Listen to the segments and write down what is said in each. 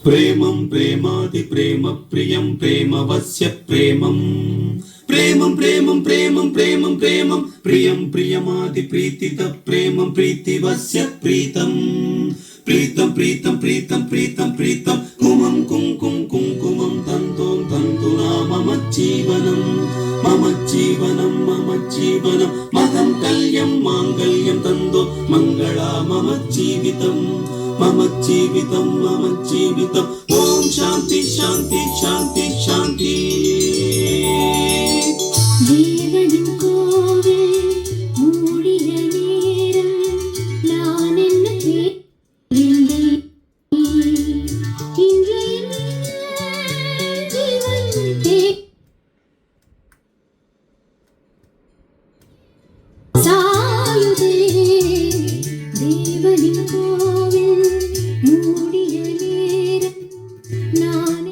प्रेमं प्रेमादि प्रेम प्रियं प्रेमवस्य प्रेमं प्रेमं प्रेमं प्रेमं प्रेमं प्रेमं प्रियं प्रियमादि प्रीतित प्रेमं प्रीतिवस्य प्रीतं प्रीतं प्रीतं प्रीतं प्रीतं प्रीतं कुमं कुंकुम कुंकुमं तन्तों तन्तुना मम जीवनं महं कल्यं माङ्गल्यं तन्दो मङ्गला मम जीवितं ओम शांति शांति शांति शांति जीवनिन कोविल मूडिय नेरम நான் என்ன கேட்டேன் இன்றைய ஜீவன் சாயுதே தேவனின் கோவில் மூடிய நேரம் நான்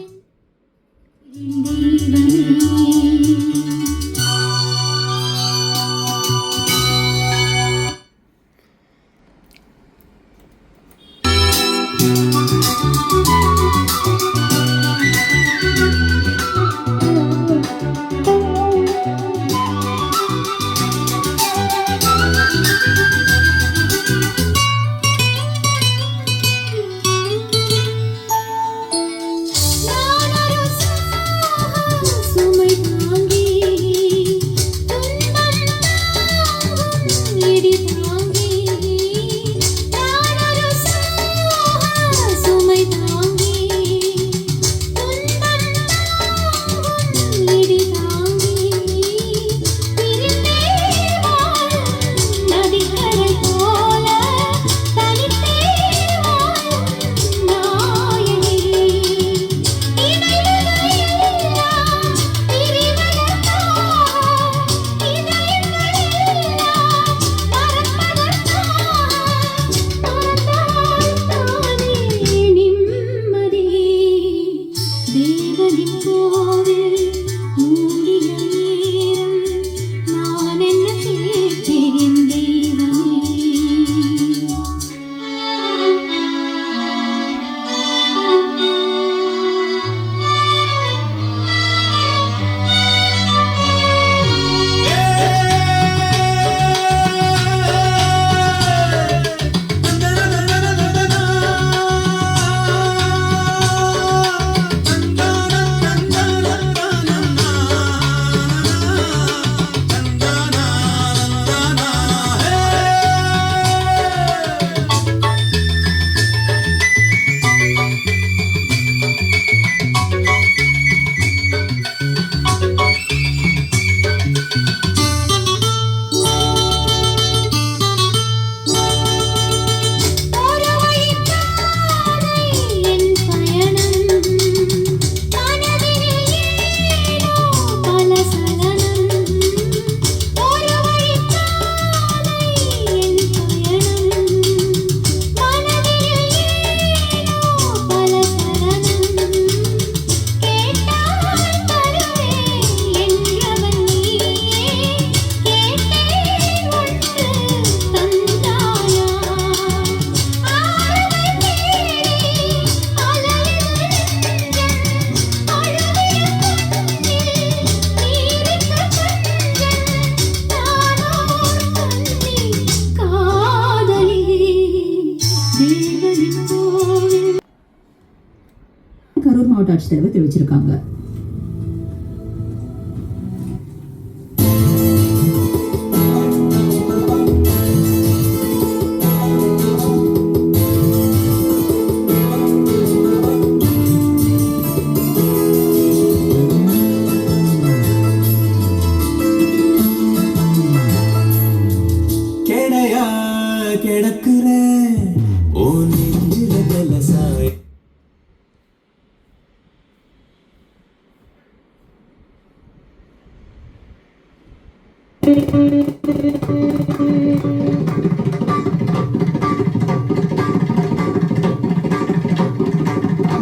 கரூர் மாவட்ட ஆட்சித்தலைவர் தெரிவிச்சிருக்காங்க.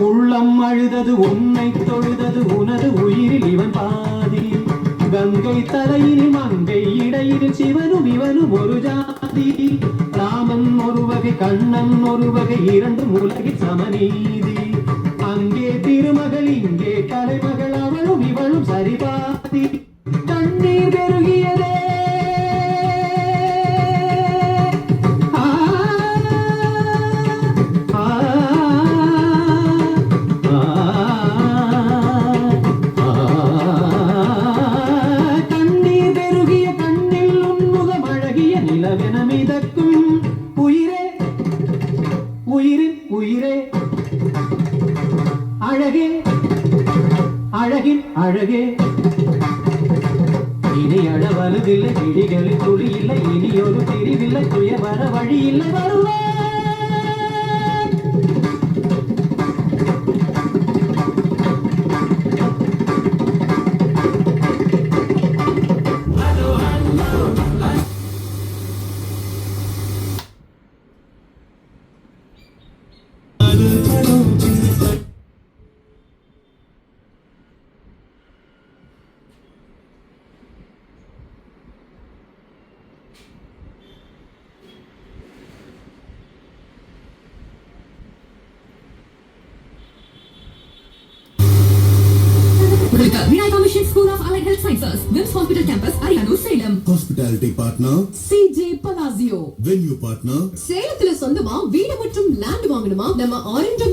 உள்ளம் அழுதது உன்னை தொழுதது உனது உயிரில் இவன் பாதி கங்கை தலையினில் மங்கை இடையினில் சிவனும் இவனும் ஒரு ஜாதி ராமன் ஒரு வகை கண்ணன் ஒரு வகை இரண்டும் உலகில் சமநீதி அழகே அழகின் அழகே இனி அழவலுதில்லை விழிகளில் துளி இல்லை இனி ஒரு பிரிவில்லை துயர் வர வழி இல்லை வருவார் Vinayaka Mission School of Allied Health Sciences, Wims Hospital Campus, Ariyanur, Salem. Hospitality partner CJ Palazzo. venue partner சேலத்துல சொந்தமா வீடு மற்றும் லேண்ட் வாங்கணுமா? நம்ம ஆரஞ்சு